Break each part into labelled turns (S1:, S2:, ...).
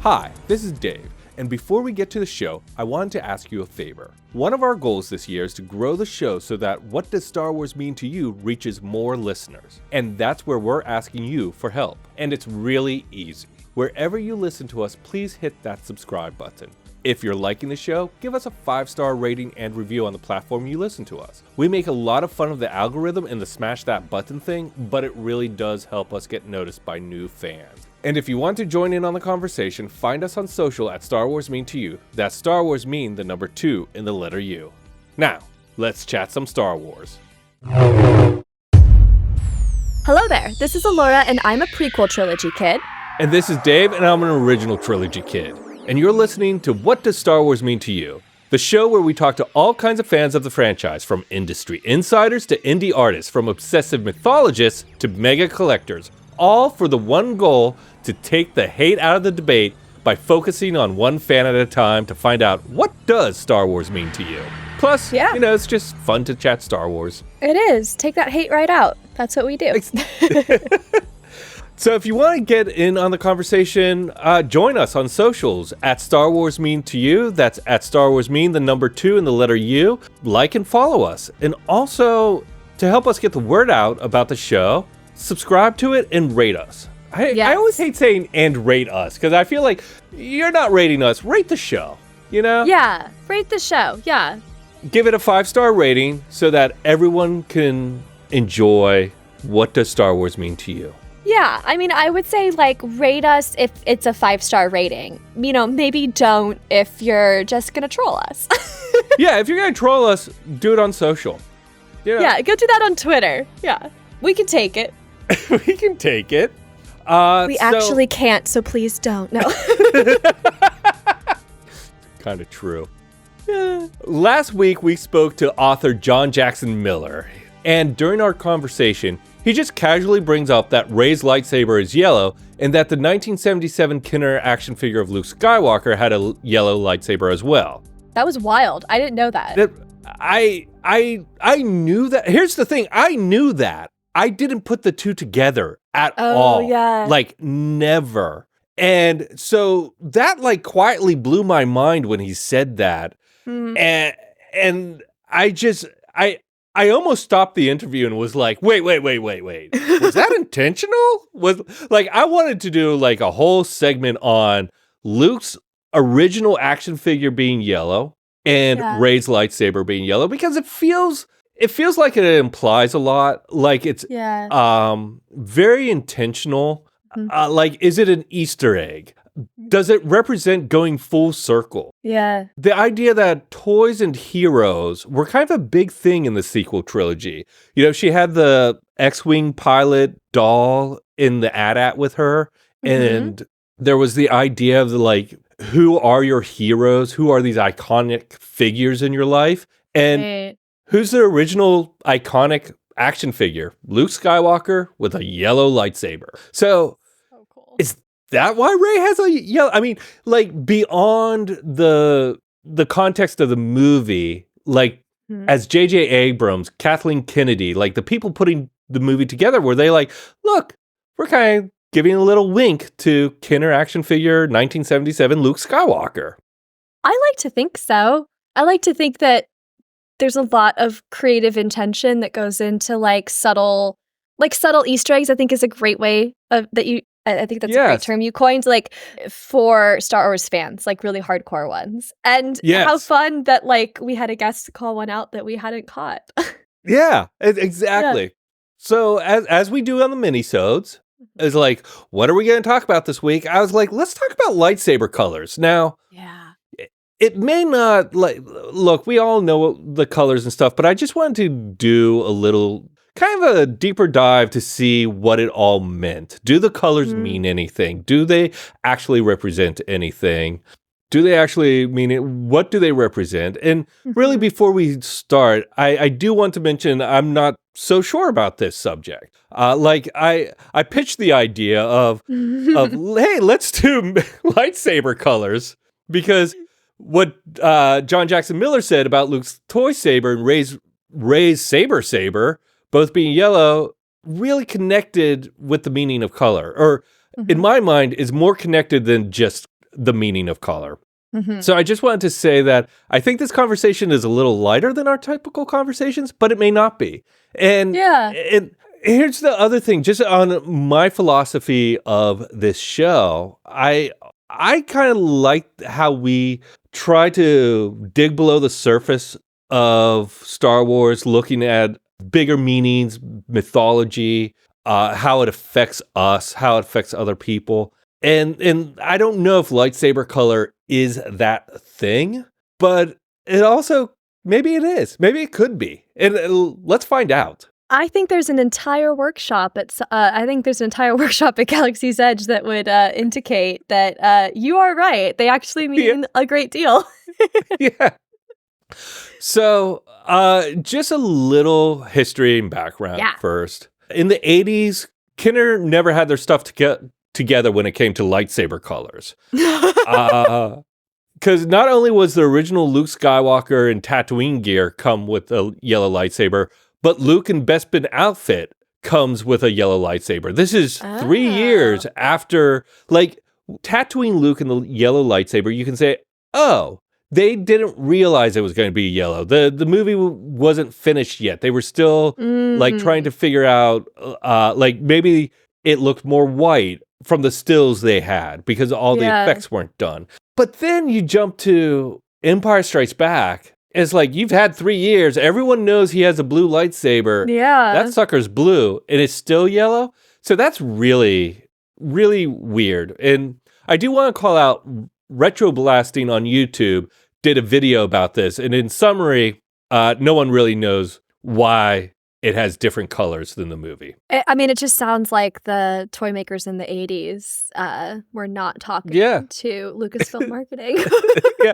S1: Hi, this is Dave, and before we get to the show, I wanted to ask you a favor. One of our goals this year is to grow the show so that What Does Star Wars Mean to You reaches more listeners. And that's where we're asking you for help. And it's really easy. Wherever you listen to us, please hit that subscribe button. If you're liking the show, give us a 5-star rating and review on the platform you listen to us. We make a lot of fun of the algorithm and the smash that button thing, but it really does help us get noticed by new fans. And if you want to join in on the conversation, find us on social at Star Wars Mean to You. That's Star Wars Mean, the number 2 in the letter U. Now, let's chat some Star Wars.
S2: Hello there, this is Elora, and I'm a prequel trilogy kid.
S1: And this is Dave, and I'm an original trilogy kid. And you're listening to What Does Star Wars Mean to You? The show where we talk to all kinds of fans of the franchise, from industry insiders to indie artists, from obsessive mythologists to mega collectors, all for the one goal to take the hate out of the debate by focusing on one fan at a time to find out what does Star Wars mean to you. Plus, it's just fun to chat Star Wars.
S2: It is. Take that hate right out. That's what we do.
S1: So if you want to get in on the conversation, join us on socials at Star Wars Mean to You. That's at Star Wars Mean, the number 2 and the letter U. Like and follow us. And also, to help us get the word out about the show, subscribe to it and rate us. I always hate saying and rate us, because I feel like you're not rating us. Rate the show, you know?
S2: Yeah, rate the show, yeah.
S1: Give it a 5-star rating so that everyone can enjoy what does Star Wars mean to you.
S2: Yeah, I mean, I would say, rate us if it's a 5-star rating. You know, maybe don't if you're just going to troll us.
S1: Yeah, if you're going to troll us, do it on social.
S2: Yeah, go do that on Twitter. Yeah, we can take it.
S1: We can take it.
S2: We actually can't, so please don't. No.
S1: Kind of true. Yeah. Last week, we spoke to author John Jackson Miller, and during our conversation, he just casually brings up that Rey's lightsaber is yellow, and that the 1977 Kenner action figure of Luke Skywalker had a yellow lightsaber as well.
S2: That was wild. I didn't know that.
S1: I knew that. Here's the thing. I knew that. I didn't put the two together at all.
S2: Yeah.
S1: Never. And so that quietly blew my mind when he said that. And I almost stopped the interview and was like, wait. Was that intentional? I wanted to do a whole segment on Luke's original action figure being yellow and Rey's lightsaber being yellow, because it feels like it implies a lot. It's very intentional. Is it an Easter egg? Does it represent going full circle?
S2: Yeah.
S1: The idea that toys and heroes were kind of a big thing in the sequel trilogy. You know, she had the X-Wing pilot doll in the AT-AT with her. And there was the idea of who are your heroes? Who are these iconic figures in your life? And who's the original iconic action figure? Luke Skywalker with a yellow lightsaber. So
S2: cool.
S1: Is that why Rey has a yellow? I mean, beyond the context of the movie, as J.J. Abrams, Kathleen Kennedy, the people putting the movie together, were they look, we're kind of giving a little wink to Kenner action figure 1977 Luke Skywalker?
S2: I like to think so. I like to think that there's a lot of creative intention that goes into subtle Easter eggs. I think is a great way of that you. I think that's a great term you coined, for Star Wars fans, really hardcore ones. And how fun that we had a guest call one out that we hadn't caught.
S1: Yeah, exactly. Yeah. So as we do on the minisodes, is what are we going to talk about this week? I was let's talk about lightsaber colors. Now, it may not look, we all know the colors and stuff, but I just wanted to do a little kind of a deeper dive to see what it all meant. Do the colors mean anything? Do they actually represent anything? Do they actually mean it? What do they represent? And really, before we start, I do want to mention I'm not so sure about this subject. I pitched the idea of hey, let's do lightsaber colors, because what John Jackson Miller said about Luke's toy saber and Rey's saber, both being yellow, really connected with the meaning of color, or in my mind, is more connected than just the meaning of color.
S2: Mm-hmm.
S1: So I just wanted to say that I think this conversation is a little lighter than our typical conversations, but it may not be. And here's the other thing, just on my philosophy of this show, I kind of like how we try to dig below the surface of Star Wars, looking at bigger meanings, mythology, how it affects us, how it affects other people. And I don't know if lightsaber color is that thing, but it also, maybe it is. Maybe it could be. And let's find out.
S2: I think there's an entire workshop at Galaxy's Edge that would indicate that you are right. They actually mean a great deal.
S1: Yeah. So, just a little history and background first. In the 80s, Kenner never had their stuff together when it came to lightsaber colors. Because not only was the original Luke Skywalker and Tatooine gear come with a yellow lightsaber, but Luke and Bespin outfit comes with a yellow lightsaber. This is 3 years after, like, Tatooine Luke and the yellow lightsaber, you can say, oh, they didn't realize it was going to be yellow. The movie wasn't finished yet. They were still, like, trying to figure out, like, maybe it looked more white from the stills they had because all the effects weren't done. But then you jump to Empire Strikes Back. It's like, you've had 3 years. Everyone knows he has a blue lightsaber.
S2: Yeah.
S1: That sucker's blue, and it's still yellow. So that's really, really weird. And I do want to call out Retro Blasting on YouTube did a video about this. And in summary, no one really knows why it has different colors than the movie.
S2: I mean, it just sounds like the toy makers in the 80s were not talking to Lucasfilm marketing.
S1: Yeah.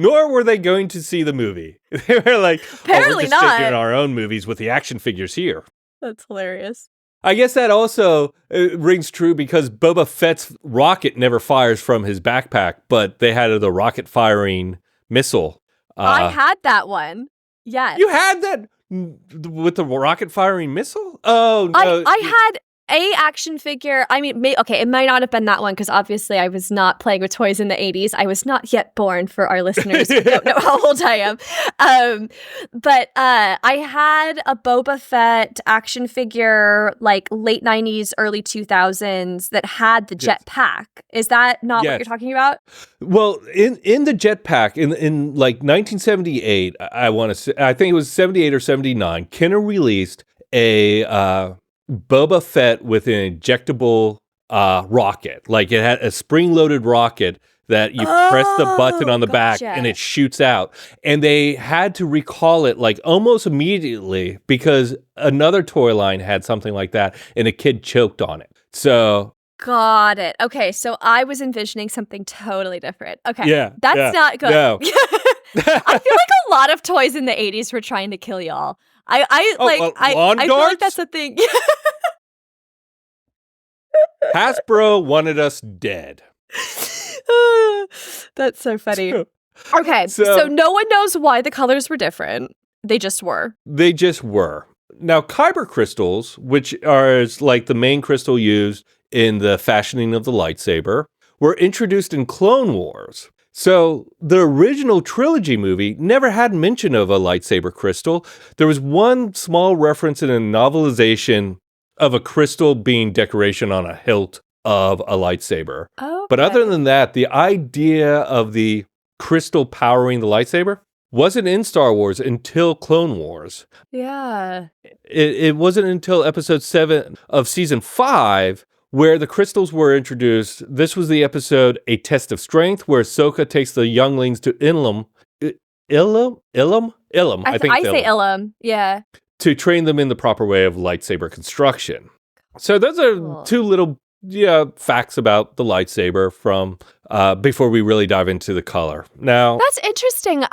S1: Nor were they going to see the movie. They were like,
S2: apparently
S1: we're just
S2: not
S1: taking our own movies with the action figures here.
S2: That's hilarious.
S1: I guess that also rings true because Boba Fett's rocket never fires from his backpack, but they had the rocket firing missile.
S2: I had that one. Yes.
S1: You had that with the rocket firing missile? Oh, no.
S2: I had a action figure. I mean, it might not have been that one because obviously I was not playing with toys in the 80s. I was not yet born for our listeners who don't know how old I am. But I had a Boba Fett action figure, like late 90s, early 2000s, that had the jetpack. Is that not what you're talking about? Well,
S1: in the jetpack, in like 1978, I want to say, I think it was 78 or 79, Kenner released a Boba Fett with an injectable rocket. Like, it had a spring-loaded rocket that you press the button on the back and it shoots out. And they had to recall it like almost immediately because another toy line had something like that and a kid choked on it. So...
S2: Got it. Okay, so I was envisioning something totally different. Okay,
S1: yeah,
S2: that's not good.
S1: No.
S2: I feel like a lot of toys in the 80s were trying to kill y'all. I feel like that's a thing.
S1: Hasbro wanted us dead.
S2: That's so funny. Okay, so no one knows why the colors were different. They just were.
S1: They just were. Now, kyber crystals, which are like the main crystal used in the fashioning of the lightsaber, were introduced in Clone Wars. So the original trilogy movie never had mention of a lightsaber crystal. There was one small reference in a novelization of a crystal being decoration on a hilt of a lightsaber.
S2: Okay.
S1: But other than that, the idea of the crystal powering the lightsaber wasn't in Star Wars until Clone Wars.
S2: Yeah.
S1: It wasn't until episode 7 of season 5 where the crystals were introduced. This was the episode A Test of Strength, where Ahsoka takes the younglings to Ilum. I think
S2: I say Ilum. Yeah.
S1: To train them in the proper way of lightsaber construction. So those are two little facts about the lightsaber from before we really dive into the color. Now,
S2: that's interesting.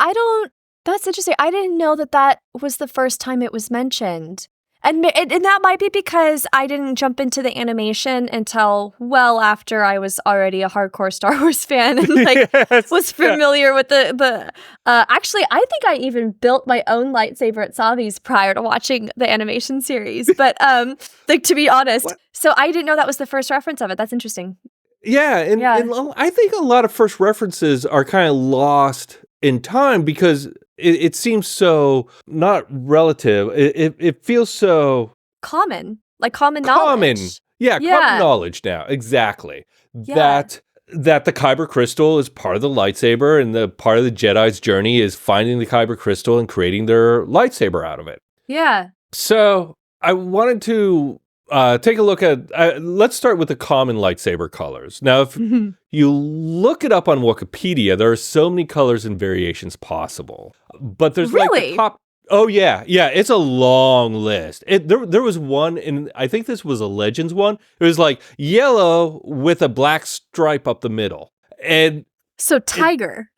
S2: That's interesting. I didn't know that was the first time it was mentioned. And that might be because I didn't jump into the animation until well after I was already a hardcore Star Wars fan and was familiar with the actually, I think I even built my own lightsaber at Savi's prior to watching the animation series. But like, to be honest, so I didn't know that was the first reference of it. That's interesting.
S1: Yeah, and I think a lot of first references are kind of lost in time because it seems so not relative. It feels so
S2: common, like common knowledge.
S1: Yeah, common knowledge now. Exactly.
S2: Yeah.
S1: That the Kyber crystal is part of the lightsaber, and the part of the Jedi's journey is finding the Kyber crystal and creating their lightsaber out of it.
S2: Yeah.
S1: So I wanted to take a look at, let's start with the common lightsaber colors. Now, if you look it up on Wikipedia, there are so many colors and variations possible. But there's like the top. Oh, yeah. Yeah, it's a long list. There was one, and I think this was a Legends one. It was like yellow with a black stripe up the middle. And
S2: so tiger.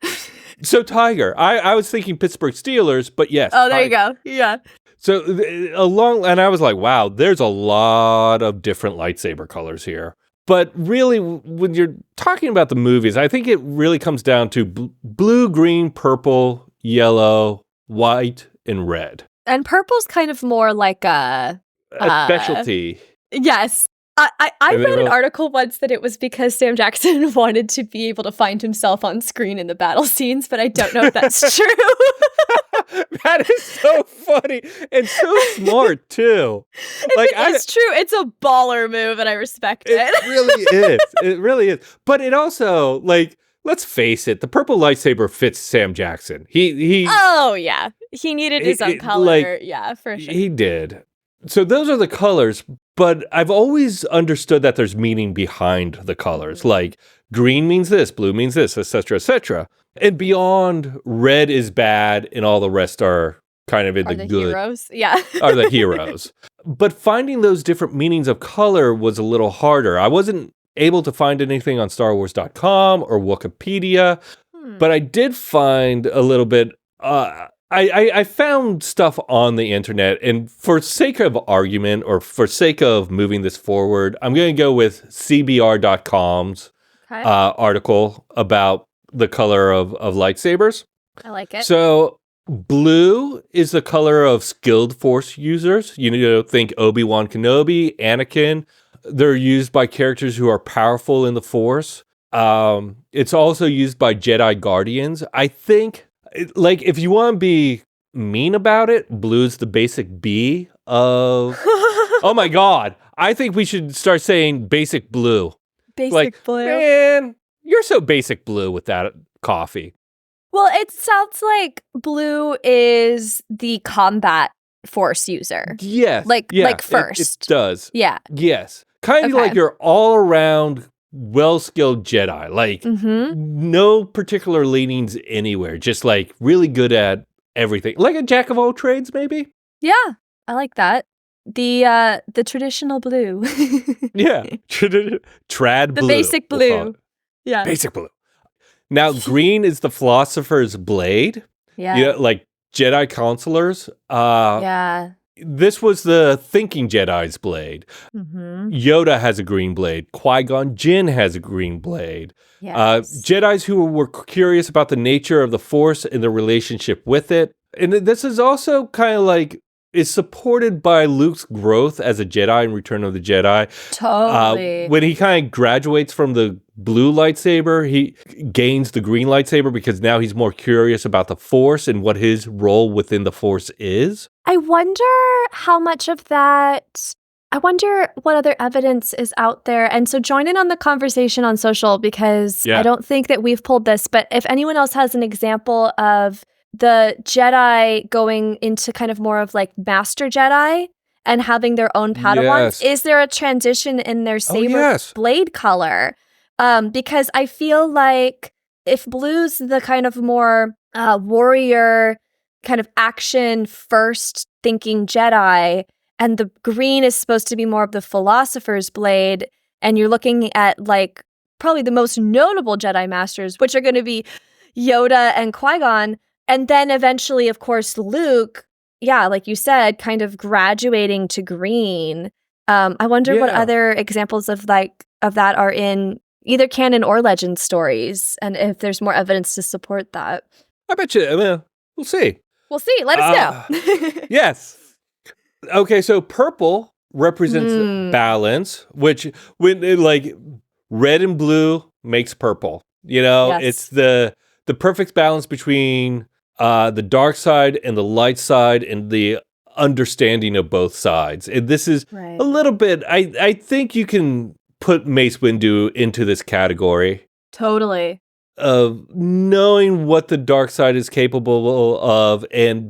S1: Tiger. I was thinking Pittsburgh Steelers, but yes.
S2: Oh, there you go. Yeah.
S1: So and I was like, wow, there's a lot of different lightsaber colors here. But really, when you're talking about the movies, I think it really comes down to blue, green, purple, yellow, white, and red.
S2: And purple's kind of more like a
S1: specialty.
S2: Yes. I read an article once that it was because Sam Jackson wanted to be able to find himself on screen in the battle scenes, but I don't know if that's true.
S1: That is so funny and so smart too.
S2: It's true. It's a baller move, and I respect it.
S1: It really is. It really is. But it also, like, let's face it, the purple lightsaber fits Sam Jackson. He
S2: Oh yeah, he needed his own color. Yeah, for sure.
S1: He did. So those are the colors, but I've always understood that there's meaning behind the colors. Like green means this, blue means this, etc., etc. And beyond, red is bad, and all the rest are kind of in the good.
S2: Heroes, yeah,
S1: are the heroes. But finding those different meanings of color was a little harder. I wasn't able to find anything on StarWars.com or Wikipedia, but I did find a little bit. I found stuff on the internet, and for sake of argument or for sake of moving this forward, I'm going to go with CBR.com's article about the color of lightsabers.
S2: I like it.
S1: So blue is the color of skilled Force users. You know, think Obi-Wan Kenobi, Anakin. They're used by characters who are powerful in the Force. It's also used by Jedi Guardians. I think, like, if you want to be mean about it, blue's the basic B of... Oh my God. I think we should start saying basic blue.
S2: Basic blue.
S1: Man, you're so basic blue with that coffee.
S2: Well, it sounds like blue is the combat Force user.
S1: Yes.
S2: Like first.
S1: It does.
S2: Yeah.
S1: Yes. Kind of like you're all around well-skilled Jedi. Like no particular leanings anywhere. Just like really good at everything. Like a jack of all trades, maybe?
S2: Yeah. I like that. The traditional blue.
S1: Yeah. Trad blue.
S2: The basic blue. Yeah.
S1: Basic blue. Now, green is the Philosopher's Blade.
S2: Yeah.
S1: You know, like Jedi Counselors.
S2: Yeah.
S1: This was the Thinking Jedi's blade. Yoda has a green blade. Qui-Gon Jinn has a green blade.
S2: Yes.
S1: Jedis who were curious about the nature of the Force and the relationship with it. And this is also kind of like, is supported by Luke's growth as a Jedi in Return of the Jedi.
S2: Totally.
S1: When he kind of graduates from the blue lightsaber, he gains the green lightsaber because now he's more curious about the Force and what his role within the Force is.
S2: I wonder how much of that... I wonder what other evidence is out there. And so join in on the conversation on social because I don't think that we've pulled this, but if anyone else has an example of the Jedi going into kind of more of like Master Jedi and having their own Padawans, is there a transition in their saber blade color? Because I feel like if blue's the kind of more warrior, kind of action first thinking Jedi, and the green is supposed to be more of the Philosopher's Blade, and you're looking at like probably the most notable Jedi Masters, which are going to be Yoda and Qui-Gon, and then eventually, of course, Luke, like you said, kind of graduating to green. I wonder what other examples of that are in either canon or legend stories, and if there's more evidence to support that.
S1: I bet you, we'll see.
S2: We'll see. Let us know.
S1: Yes. Okay, so purple represents balance, which when red and blue makes purple. It's the perfect balance between the dark side and the light side and the understanding of both sides. And this is a little bit, I think you can put Mace Windu into this category.
S2: Totally.
S1: Of knowing what the dark side is capable of,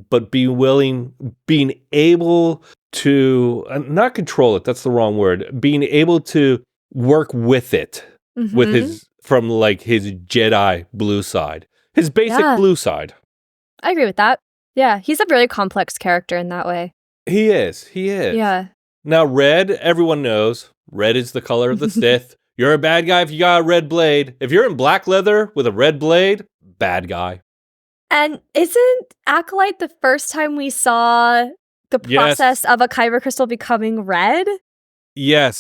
S1: but being able to not control it. That's the wrong word. Being able to work with it, with his Jedi blue side, his basic blue side.
S2: I agree with that. Yeah, he's a very complex character in that way.
S1: He is.
S2: Yeah.
S1: Now, red, everyone knows. Red is the color of the Sith. You're a bad guy if you got a red blade. If you're in black leather with a red blade, bad guy. And
S2: isn't Acolyte the first time we saw the process of a kyber crystal becoming red?
S1: Yes.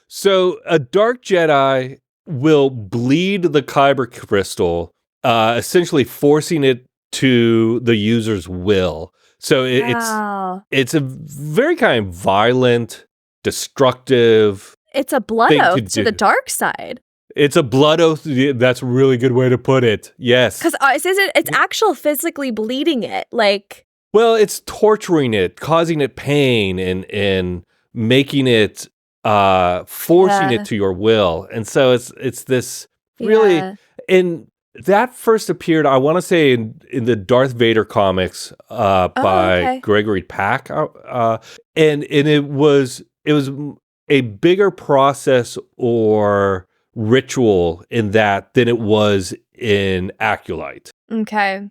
S1: So a dark Jedi will bleed the kyber crystal, essentially forcing it to the user's will. So it's a very kind of violent, destructive.
S2: It's a blood oath to the dark side.
S1: It's a blood oath. That's a really good way to put it. Yes.
S2: Because it's actual physically bleeding it.
S1: Well, it's torturing it, causing it pain, and making it, forcing it to your will. And so it's this really, and that first appeared, I want to say, in the Darth Vader comics by Gregory Pack. And it was a bigger process or ritual in that than it was in Acolyte.
S2: Okay.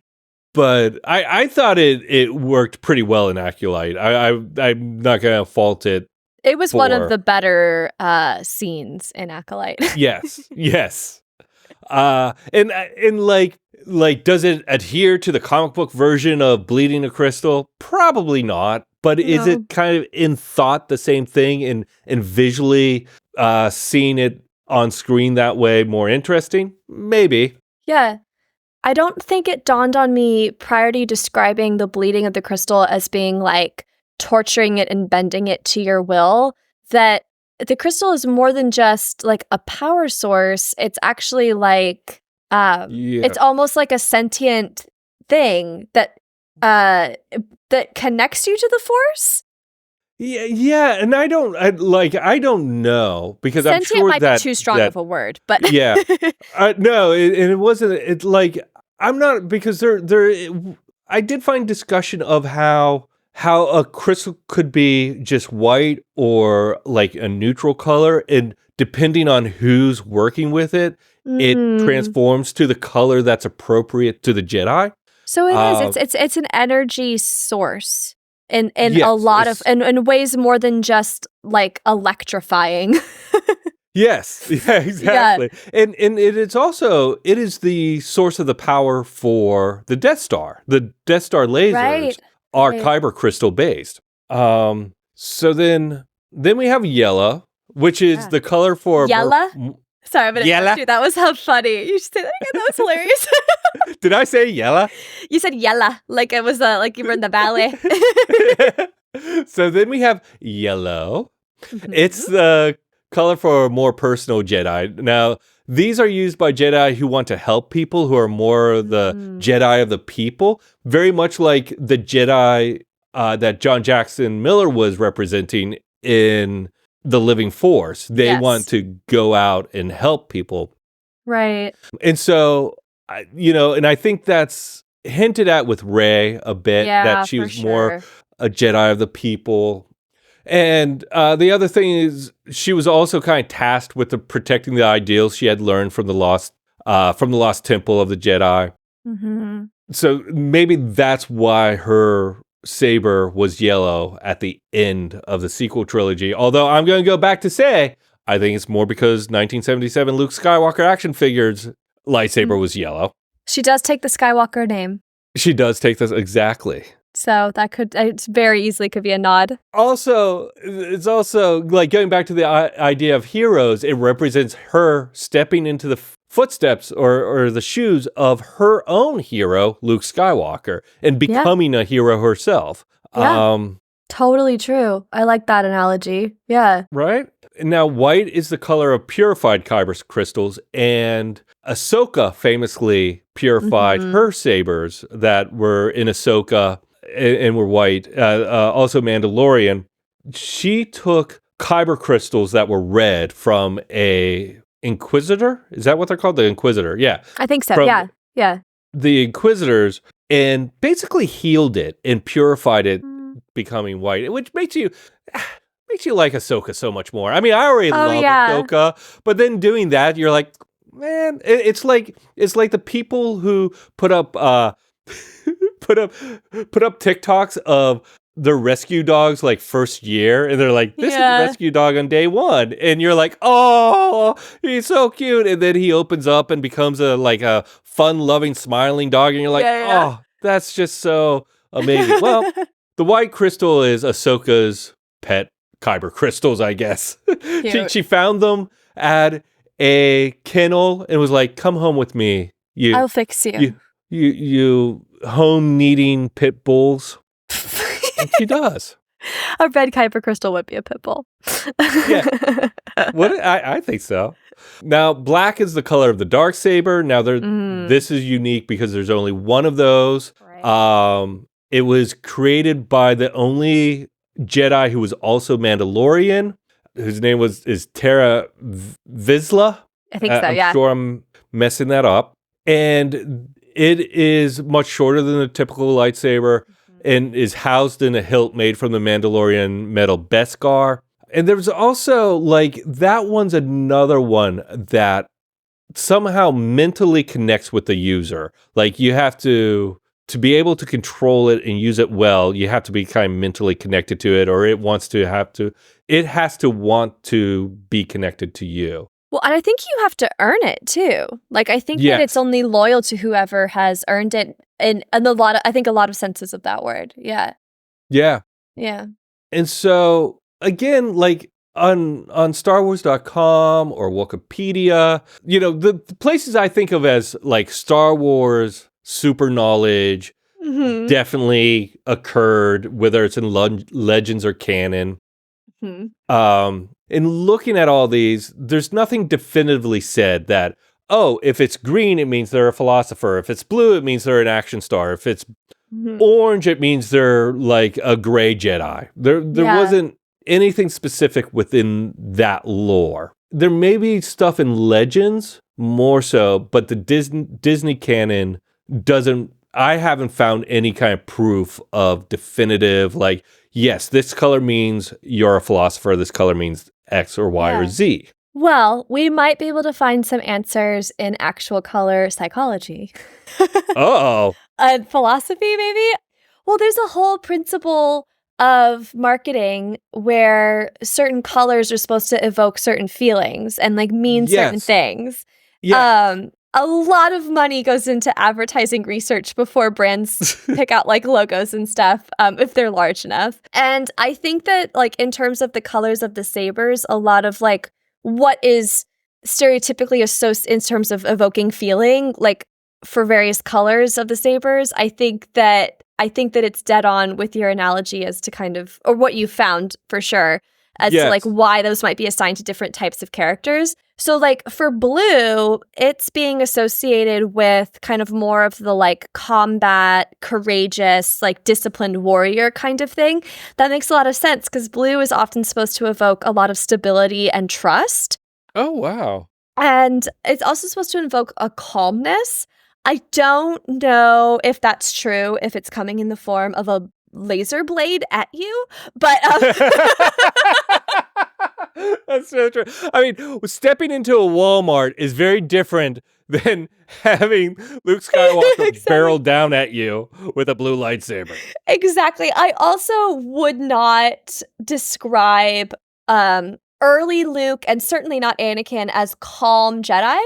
S1: But I thought it worked pretty well in Acolyte. I'm not going to fault it.
S2: It was one of the better scenes in Acolyte.
S1: Yes. And does it adhere to the comic book version of bleeding a crystal? Probably not. But is it kind of in thought the same thing and visually seeing it on screen that way more interesting? Maybe.
S2: Yeah. I don't think it dawned on me prior to you describing the bleeding of the crystal as being torturing it and bending it to your will, that the crystal is more than just a power source. It's actually it's almost like a sentient thing that connects you to the Force.
S1: Yeah, and I don't know because
S2: sentient
S1: I'm sure
S2: might be too strong of a word, but
S1: no, it wasn't. It's I'm not, because I did find discussion of how a crystal could be just white or a neutral color, and depending on who's working with it, it transforms to the color that's appropriate to the Jedi.
S2: So it is. It's an energy source in a lot of in ways more than just electrifying.
S1: Yes. Yeah, exactly. Yeah. And it is the source of the power for the Death Star. The Death Star lasers are kyber crystal based. So then we have yellow, which is the color for
S2: yellow. Sorry, but that was how funny. You should say that again. That was hilarious.
S1: Did I say yellow?
S2: You said yellow, like it was like you were in the ballet.
S1: So then we have yellow. Mm-hmm. It's the color for more personal Jedi. Now, these are used by Jedi who want to help people, who are more the Jedi of the people, very much like the Jedi that John Jackson Miller was representing in The Living Force. They want to go out and help people.
S2: Right.
S1: And so, and I think that's hinted at with Rey a bit, that she was more a Jedi of the people. And the other thing is, she was also kind of tasked with protecting the ideals she had learned from the lost temple of the Jedi. Mm-hmm. So maybe that's why her saber was yellow at the end of the sequel trilogy. Although I'm going to go back to say, I think it's more because 1977 Luke Skywalker action figures lightsaber was yellow.
S2: She does take the Skywalker name.
S1: She does take this, exactly.
S2: So it's very easily could be a nod.
S1: Also, it's also going back to the idea of heroes. It represents her stepping into the footsteps or the shoes of her own hero, Luke Skywalker, and becoming a hero herself.
S2: Yeah. Totally true. I like that analogy. Yeah.
S1: Right? Now, white is the color of purified kyber crystals, and Ahsoka famously purified her sabers that were in Ahsoka and were white. Also, Mandalorian. She took kyber crystals that were red from a Inquisitor. Is that what they're called? The Inquisitor. Yeah.
S2: I think so.
S1: From
S2: Yeah.
S1: the Inquisitors, and basically healed it and purified it, becoming white, which makes you like Ahsoka so much more. I mean, I already love Ahsoka, but then doing that, you're like, man, it's like the people who put up put up TikToks of their rescue dogs like first year, and they're like, this is the rescue dog on day one, and you're like, oh, he's so cute, and then he opens up and becomes a fun loving smiling dog, and you're like, oh, that's just so amazing. Well, the white crystal is Ahsoka's pet kyber crystals, I guess. She found them at a kennel and was like, come home with me,
S2: I'll fix you.
S1: You home needing pit bulls. And she does.
S2: A red kyber crystal would be a pit bull.
S1: Yeah. I think so. Now, black is the color of the darksaber. Now, this is unique because there's only one of those. Right. It was created by the only Jedi who was also Mandalorian, whose name is Tara Vizsla.
S2: I think so,
S1: I'm sure I'm messing that up. And it is much shorter than the typical lightsaber and is housed in a hilt made from the Mandalorian metal Beskar. And there's also, that one's another one that somehow mentally connects with the user. Like, you have to be able to control it and use it well, you have to be kind of mentally connected to it, or it has to want to be connected to you.
S2: Well, and I think you have to earn it too. Like, I think that it's only loyal to whoever has earned it, and a lot of senses of that word. Yeah.
S1: Yeah.
S2: Yeah.
S1: And so again, on StarWars.com or Wikipedia, the places I think of as Star Wars super knowledge definitely occurred, whether it's in Legends or canon. In looking at all these, there's nothing definitively said that, oh, if it's green, it means they're a philosopher. If it's blue, it means they're an action star. If it's orange, it means they're like a gray Jedi. There wasn't anything specific within that lore. There may be stuff in Legends more so, but the Disney canon doesn't. I haven't found any kind of proof of definitive, yes, this color means you're a philosopher. This color means X or Y or Z.
S2: Well, we might be able to find some answers in actual color psychology.
S1: Oh.
S2: Philosophy, maybe? Well, there's a whole principle of marketing where certain colors are supposed to evoke certain feelings and mean certain things. Yes. A lot of money goes into advertising research before brands pick out logos and stuff, if they're large enough. And I think that in terms of the colors of the sabers, a lot of what is stereotypically associated in terms of evoking feeling, for various colors of the sabers, I think that it's dead on with your analogy as to kind of, or what you found for sure, as to why those might be assigned to different types of characters. So for blue, it's being associated with kind of more of the combat, courageous, disciplined warrior kind of thing. That makes a lot of sense because blue is often supposed to evoke a lot of stability and trust.
S1: Oh, wow.
S2: And it's also supposed to invoke a calmness. I don't know if that's true, if it's coming in the form of a laser blade at you, but
S1: that's so true. I mean, stepping into a Walmart is very different than having Luke Skywalker barrel down at you with a blue lightsaber.
S2: Exactly. I also would not describe early Luke and certainly not Anakin as calm Jedi.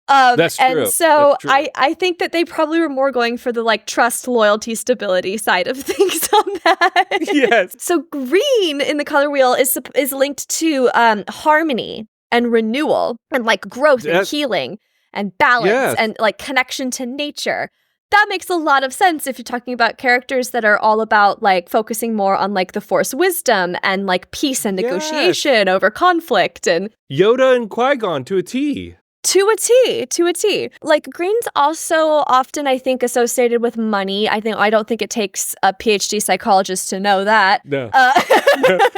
S1: That's true.
S2: And so I think that they probably were more going for the trust, loyalty, stability side of things on that.
S1: Yes.
S2: So green in the color wheel is linked to harmony and renewal and growth and healing and balance and connection to nature. that makes a lot of sense if you're talking about characters that are all about like focusing more on like the Force wisdom and like peace and negotiation over conflict and
S1: Yoda and Qui-Gon to a T.
S2: To a T. Like green's also often, I think, associated with money. I don't think it takes a PhD psychologist to know that.
S1: No.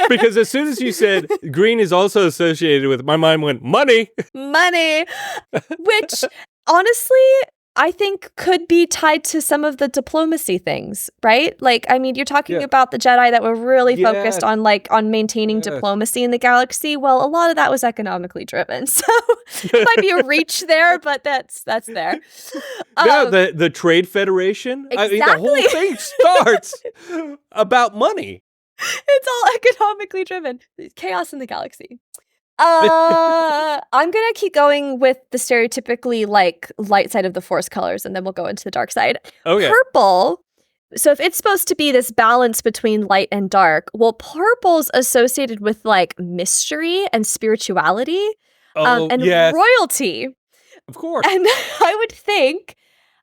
S1: Because as soon as you said green is also associated with, my mind went, money.
S2: Money. Which, honestly, I think could be tied to some of the diplomacy things, right? Like, I mean, you're talking about the Jedi that were really focused on maintaining diplomacy in the galaxy. Well, a lot of that was economically driven. So it might be a reach there, but that's there.
S1: No, the Trade Federation.
S2: Exactly.
S1: I mean, the whole thing starts about money.
S2: It's all economically driven. Chaos in the galaxy. I'm gonna keep going with the stereotypically like light side of the Force colors, and then we'll go into the dark side.
S1: Okay.
S2: Purple. So if it's supposed to be this balance between light and dark, well, purple's associated with like mystery and spirituality, and royalty.
S1: Of course.
S2: And I would think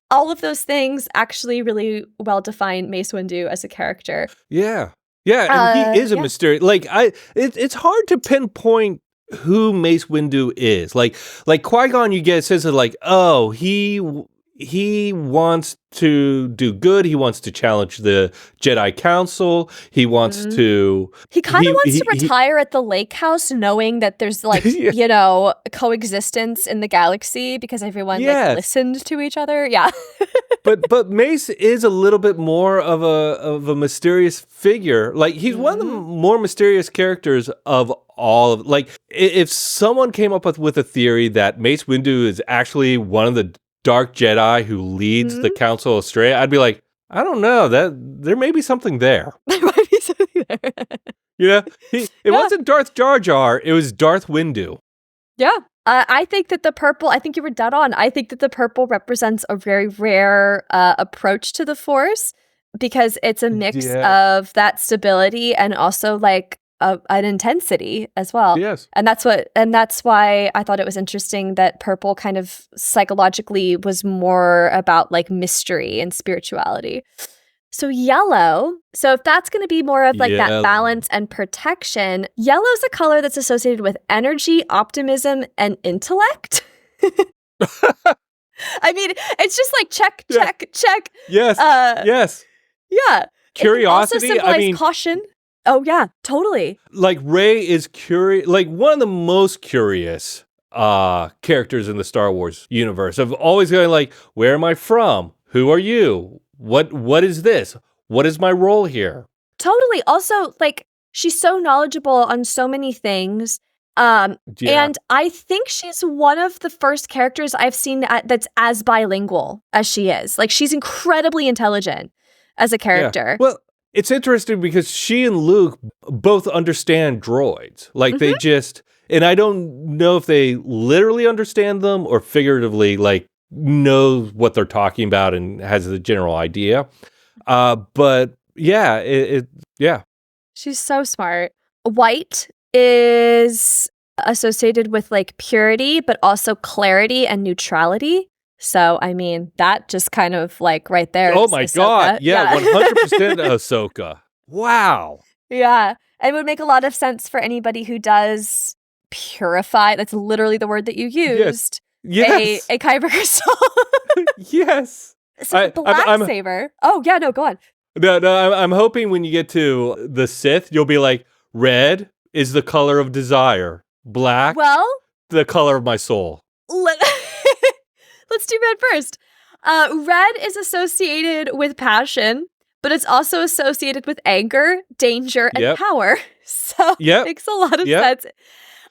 S2: all of those things actually really well define Mace Windu as a character.
S1: Yeah, and he is a mystery. Like it's hard to pinpoint who Mace Windu is. Like Qui-Gon, you get a sense of like, oh, he wants to do good. He wants to challenge the Jedi Council. He wants to...
S2: He kind of wants to retire at the lake house knowing that there's like, coexistence in the galaxy because everyone like listened to each other. Yeah.
S1: But Mace is a little bit more of a mysterious figure. Like he's one of the more mysterious characters of all of... Like if someone came up with a theory that Mace Windu is actually one of the Dark Jedi who leads the Council astray, I'd be like, I don't know, that there may be something there.
S2: There might be something there.
S1: It wasn't Darth Jar Jar, it was Darth Windu.
S2: Yeah. I think that the purple, I think you were dead on. I think that the purple represents a very rare approach to the Force because it's a mix of that stability and also like an intensity as well.
S1: Yes.
S2: And that's why I thought it was interesting that purple kind of psychologically was more about like mystery and spirituality. So yellow, so if that's going to be more of like that balance and protection, yellow's a color that's associated with energy, optimism, and intellect. I mean, it's just like check.
S1: Yes. Yes.
S2: Yeah.
S1: Curiosity.
S2: It also symbolizes caution. Oh yeah, totally.
S1: Like Rey is curious, like one of the most curious characters in the Star Wars universe. Of always going like, where am I from? Who are you? What is this? What is my role here?
S2: Totally. Also, like she's so knowledgeable on so many things. And I think she's one of the first characters I've seen that's as bilingual as she is. Like she's incredibly intelligent as a character.
S1: Yeah. Well, it's interesting because she and Luke both understand droids. Like they just, and I don't know if they literally understand them or figuratively like know what they're talking about and has the general idea. But yeah, yeah.
S2: She's so smart. White is associated with like purity, but also clarity and neutrality. So, I mean, that just kind of like right there.
S1: Oh my God. Yeah, 100% Ahsoka. Wow.
S2: Yeah. It would make a lot of sense for anybody who does purify. That's literally the word that you used.
S1: Yes.
S2: A kyber crystal.
S1: Yes.
S2: So the lightsaber. Oh, yeah, no, go on.
S1: No, I'm hoping when you get to the Sith, you'll be like, red is the color of desire. Black, the color of my soul.
S2: Let's do red first. Red is associated with passion, but it's also associated with anger, danger, and power. So it makes a lot of sense.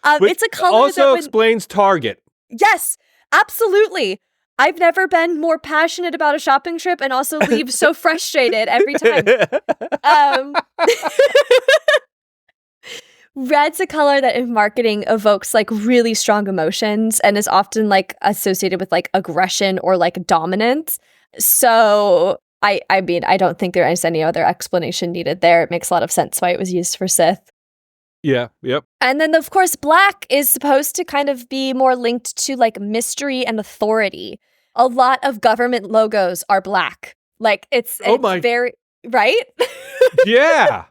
S2: It's a color
S1: also explains Target.
S2: Yes, absolutely. I've never been more passionate about a shopping trip and also leave so frustrated every time. Red's a color that in marketing evokes like really strong emotions and is often like associated with like aggression or like dominance. So I mean, I don't think there is any other explanation needed there. It makes a lot of sense why it was used for Sith.
S1: Yeah, yep.
S2: And then of course, black is supposed to kind of be more linked to like mystery and authority. a lot of government logos are black. Like it's very right.
S1: Yeah,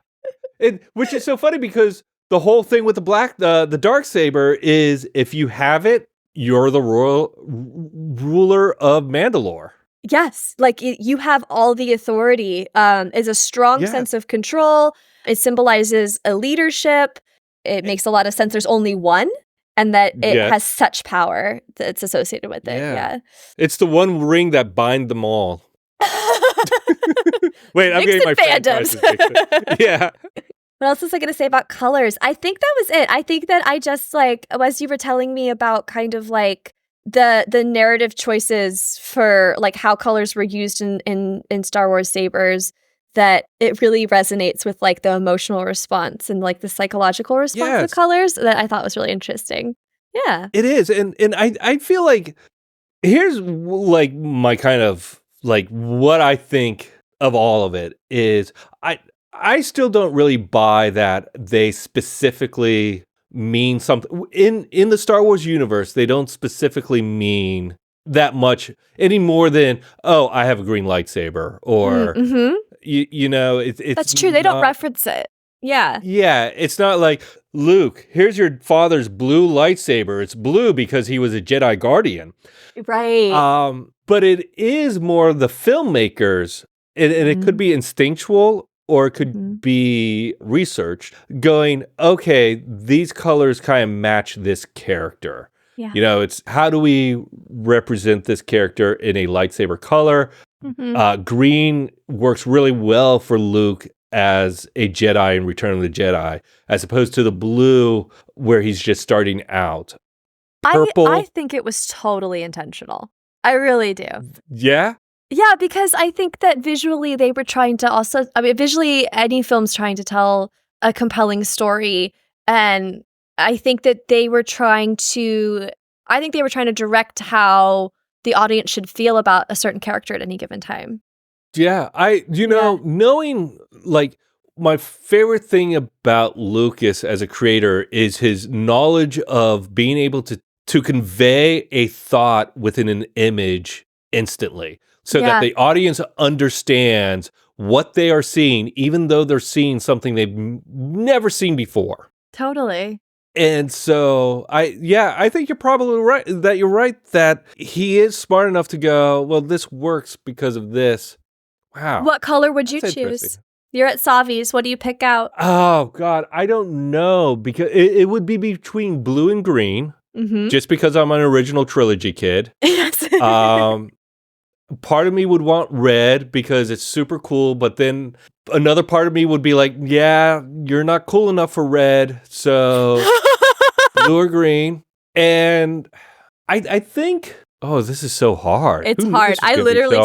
S1: which is so funny because the whole thing with the dark saber is if you have it, you're the royal ruler of Mandalore.
S2: Yes, like you have all the authority. Is a strong sense of control. It symbolizes a leadership. It makes a lot of sense. There's only one, and that it has such power that's associated with it. Yeah,
S1: it's the one ring that binds them all. Wait, I'm getting my fandoms. Yeah.
S2: What else was I going to say about colors? I think that was it. I think that I just like, as you were telling me about kind of like the narrative choices for like how colors were used in Star Wars sabers, that it really resonates with like the emotional response and like the psychological response of colors that I thought was really interesting. Yeah.
S1: It is. And I feel like here's like my kind of like what I think of all of it is I still don't really buy that they specifically mean something in the Star Wars universe. They don't specifically mean that much any more than, oh, I have a green lightsaber, or you know, it's
S2: that's true. They don't reference it. Yeah.
S1: Yeah, it's not like, Luke, here's your father's blue lightsaber. It's blue because he was a Jedi Guardian.
S2: Right.
S1: But it is more the filmmakers, and it could be instinctual, or it could be research going, okay, these colors kind of match this character.
S2: Yeah.
S1: You know, it's how do we represent this character in a lightsaber color? Green works really well for Luke as a Jedi in Return of the Jedi, as opposed to the blue where he's just starting out. Purple.
S2: I think it was totally intentional. I really do.
S1: Yeah?
S2: Yeah, because I think that visually they were trying to also, I mean, visually any film's trying to tell a compelling story. And I think that they were trying to direct how the audience should feel about a certain character at any given time.
S1: Yeah, knowing, like, my favorite thing about Lucas as a creator is his knowledge of being able to convey a thought within an image instantly, so that the audience understands what they are seeing, even though they're seeing something they've never seen before.
S2: Totally.
S1: And so I think you're probably right that he is smart enough to go, well, this works because of this. Wow.
S2: What color would you choose? You're at Savi's. What do you pick out?
S1: Oh, God. I don't know, because it would be between blue and green, just because I'm an original trilogy kid.
S2: Yes.
S1: Part of me would want red because it's super cool, but then another part of me would be like, yeah, you're not cool enough for red, so blue or green. And I think, oh, this is so hard.
S2: It's hard. I literally,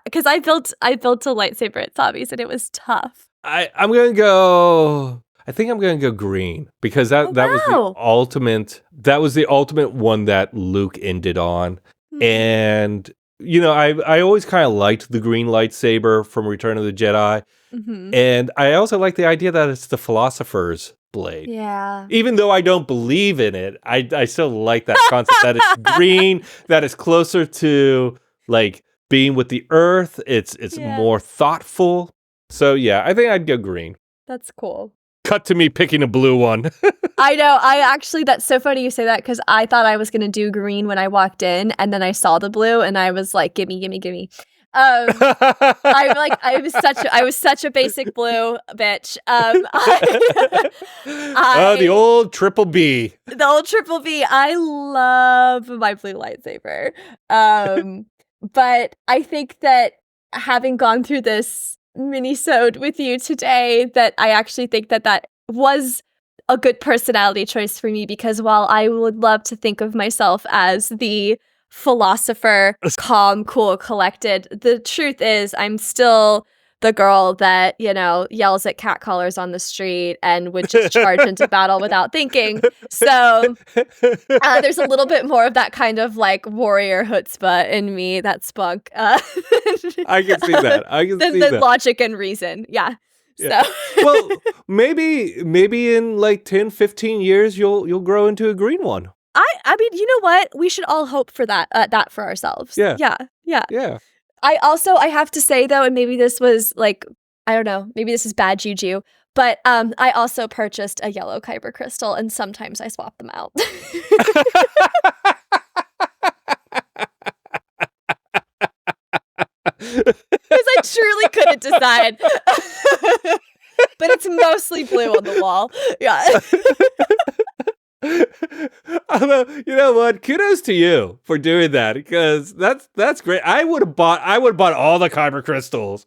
S2: because I built a lightsaber at Savi's and it was tough.
S1: I'm going to go, I think I'm going to go green, because that was the ultimate one that Luke ended on. And you know, I always kind of liked the green lightsaber from Return of the Jedi. And I also like the idea that it's the philosopher's blade.
S2: Yeah.
S1: Even though I don't believe in it, I still like that concept that it's green, that it's closer to like being with the earth. It's more thoughtful. So yeah, I think I'd go green.
S2: That's cool.
S1: Cut to me picking a blue one.
S2: I know. That's so funny you say that, because I thought I was going to do green when I walked in, and then I saw the blue and I was like, gimme. I was such a basic blue bitch.
S1: The old triple B.
S2: The old triple B. I love my blue lightsaber. But I think that having gone through this mini-sode with you today, that I actually think that was a good personality choice for me, because while I would love to think of myself as the philosopher, calm, cool, collected, the truth is I'm still the girl that, you know, yells at catcallers on the street and would just charge into battle without thinking. So there's a little bit more of that kind of like warrior chutzpah in me, that spunk.
S1: I can see that.
S2: The logic and reason. Yeah.
S1: Yeah. So well, maybe in like 10, 15 years you'll grow into a green one.
S2: I mean, you know what? We should all hope for that for ourselves.
S1: Yeah.
S2: Yeah. I have to say though, and maybe this was like, I don't know, maybe this is bad juju, but I also purchased a yellow kyber crystal, and sometimes I swap them out. Because I truly couldn't decide. But it's mostly blue on the wall. Yeah.
S1: Although, you know what? Kudos to you for doing that, because that's great. I would have bought all the kyber crystals.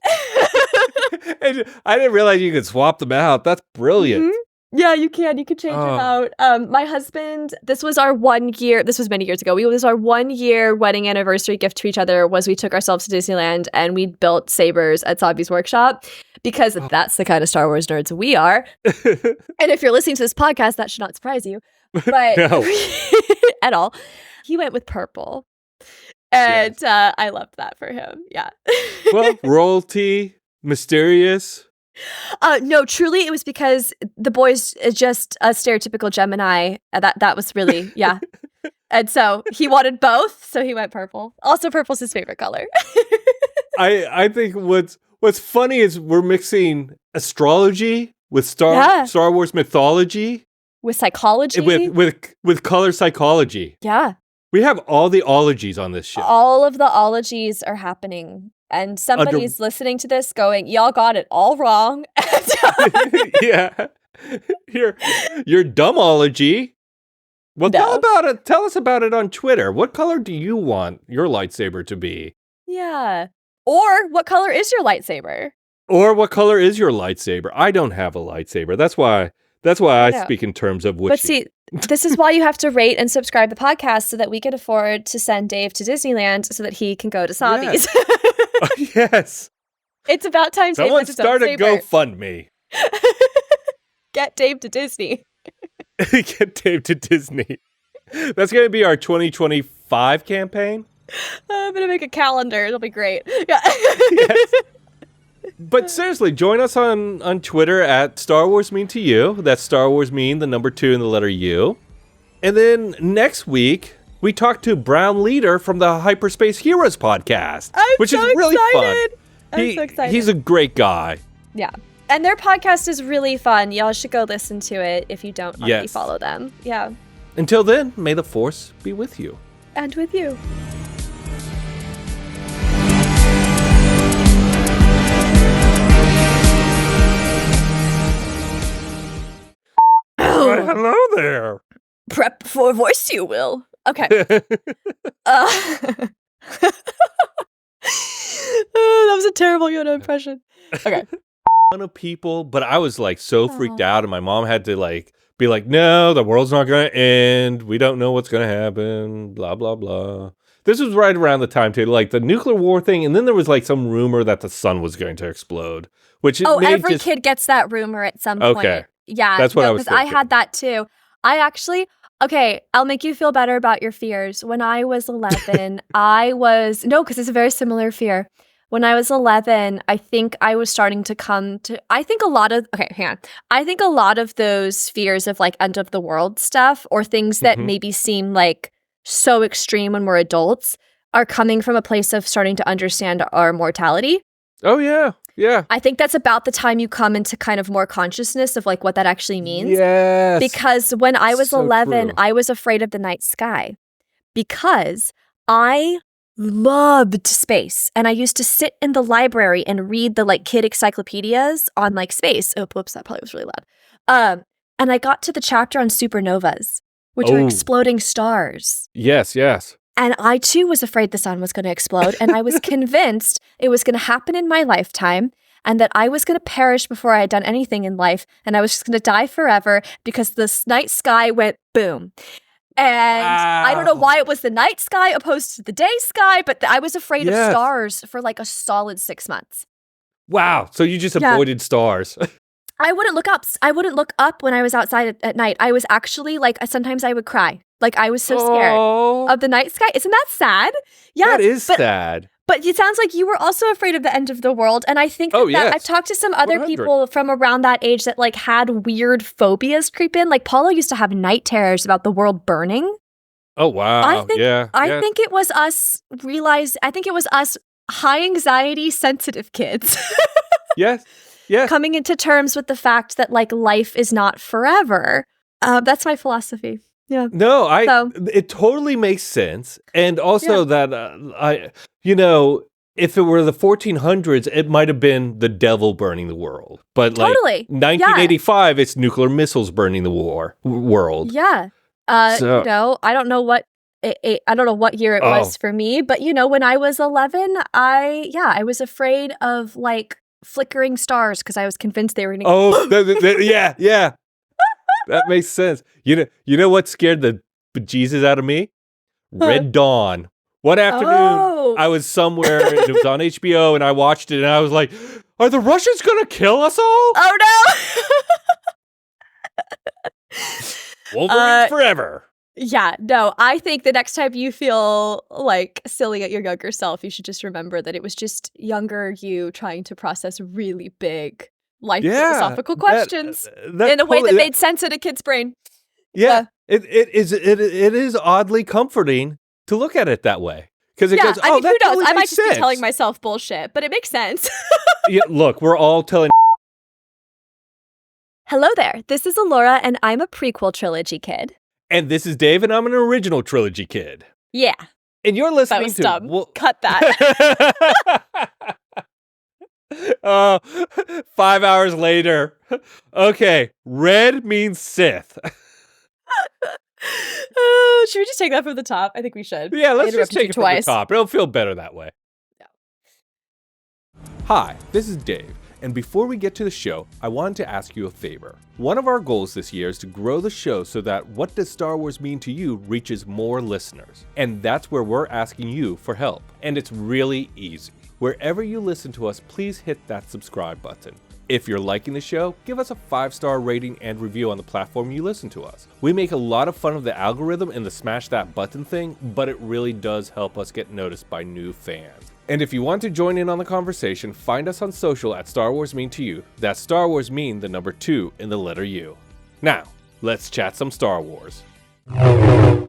S1: And I didn't realize you could swap them out. That's brilliant.
S2: Mm-hmm. Yeah, you can. You can change it out. My husband, this was our 1 year. This was many years ago. This was our 1 year wedding anniversary gift to each other. Was we took ourselves to Disneyland and we built sabers at Sabi's workshop, because that's the kind of Star Wars nerds we are. And if you're listening to this podcast, that should not surprise you, but
S1: No.
S2: at all. He went with purple, and I loved that for him. Yeah.
S1: Well, royalty, mysterious.
S2: No, truly, it was because the boy's just a stereotypical Gemini. That was really, yeah. And so he wanted both, so he went purple. Also, purple's his favorite color.
S1: I think what's funny is we're mixing astrology with Star Wars mythology,
S2: with psychology,
S1: with color psychology.
S2: Yeah,
S1: we have all the ologies on this show. All
S2: of the ologies are happening. And somebody's listening to this going, y'all got it all wrong.
S1: Yeah. Your dumbology. Well, tell us about it on Twitter. What color do you want your lightsaber to be?
S2: Yeah. Or what color is your lightsaber?
S1: I don't have a lightsaber. That's why I speak in terms of which.
S2: But see, this is why you have to rate and subscribe the podcast, so that we can afford to send Dave to Disneyland so that he can go to Sabi's.
S1: Yes.
S2: It's about time
S1: someone
S2: Dave
S1: started GoFundMe.
S2: Get Dave to Disney.
S1: Get Dave to Disney. That's going to be our 2025 campaign.
S2: I'm going to make a calendar. It'll be great. Yeah.
S1: Yes. But seriously, join us on Twitter at Star Wars Mean to You. That's Star Wars Mean, the number 2 and the letter U. And then next week, we talk to Brown Leader from the Hyperspace Heroes podcast, which is really fun.
S2: I'm so excited.
S1: He's a great guy.
S2: Yeah. And their podcast is really fun. Y'all should go listen to it if you don't already follow them. Yeah.
S1: Until then, may the Force be with you.
S2: And with you.
S1: Right, hello there.
S2: Prep for voice, you will. Okay. That was a terrible Yoda impression. Okay.
S1: Ton of people, but I was like so freaked out, and my mom had to like be like, "No, the world's not going to end. We don't know what's going to happen." Blah blah blah. This was right around the time too, like the nuclear war thing, and then there was like some rumor that the sun was going to explode. Which
S2: every kid gets that rumor at some point.
S1: Okay.
S2: Yeah,
S1: that's what I was thinking.
S2: I had that too. I'll make you feel better about your fears. When I was 11, because it's a very similar fear. When I was 11, I think I was starting to I think a lot of those fears of like end of the world stuff, or things that maybe seem like so extreme when we're adults, are coming from a place of starting to understand our mortality.
S1: Oh, yeah. Yeah.
S2: I think that's about the time you come into kind of more consciousness of like what that actually means.
S1: Yes.
S2: Because when I was 11,
S1: true.
S2: I was afraid of the night sky because I loved space. And I used to sit in the library and read the like kid encyclopedias on like space. Oh, whoops, that probably was really loud. And I got to the chapter on supernovas, which are exploding stars.
S1: Yes, yes.
S2: And I, too, was afraid the sun was going to explode. And I was convinced it was going to happen in my lifetime, and that I was going to perish before I had done anything in life. And I was just going to die forever because the night sky went boom. And I don't know why it was the night sky opposed to the day sky, but I was afraid of stars for like a solid 6 months.
S1: Wow. So you just avoided stars.
S2: I wouldn't look up. I wouldn't look up when I was outside at night. I was actually like, sometimes I would cry. Like I was so scared of the night sky. Isn't that sad? Yeah.
S1: That is sad.
S2: But it sounds like you were also afraid of the end of the world. And I think that I've talked to some other
S1: 100.
S2: people from around that age that like had weird phobias creep in. Like Paula used to have night terrors about the world burning.
S1: Oh, wow.
S2: I think it was us high anxiety sensitive kids.
S1: Yes.
S2: Coming into terms with the fact that like life is not forever. That's my philosophy. Yeah.
S1: No, it totally makes sense. And also that if it were the 1400s, it might have been the devil burning the world. But like 1985, it's nuclear missiles burning the world.
S2: Yeah. I don't know what year it was for me, but when I was 11, I was afraid of like flickering stars because I was convinced they were going
S1: to yeah. That makes sense. You know what scared the bejesus out of me? Red Dawn. One afternoon, I was somewhere, and it was on HBO, and I watched it, and I was like, are the Russians going to kill us all?
S2: Oh,
S1: no! Wolverine forever.
S2: Yeah, no, I think the next time you feel like silly at your younger self, you should just remember that it was just younger you trying to process really big life philosophical questions in a way that made sense in a kid's brain.
S1: Yeah, it is oddly comforting to look at it that way. Because it goes,
S2: who knows?
S1: Totally
S2: I might
S1: just
S2: be telling myself bullshit, but it makes sense.
S1: Look, we're all telling.
S2: Hello there, this is Elora, and I'm a prequel trilogy kid.
S1: And this is Dave, and I'm an original trilogy kid.
S2: Yeah.
S1: And you're listening
S2: that was dumb. Cut that.
S1: 5 hours later. Okay, red means Sith.
S2: Should we just take that from the top? I think we should.
S1: Yeah, let's just take it from the top. It'll feel better that way.
S2: No.
S1: Hi, this is Dave. And before we get to the show, I wanted to ask you a favor. One of our goals this year is to grow the show so that What Does Star Wars Mean to You reaches more listeners. And that's where we're asking you for help. And it's really easy. Wherever you listen to us, please hit that subscribe button. If you're liking the show, give us a 5-star rating and review on the platform you listen to us. We make a lot of fun of the algorithm and the smash that button thing, but it really does help us get noticed by new fans. And if you want to join in on the conversation, find us on social at Star Wars Mean to You. That's Star Wars Mean, the number 2 in the letter U. Now, let's chat some Star Wars.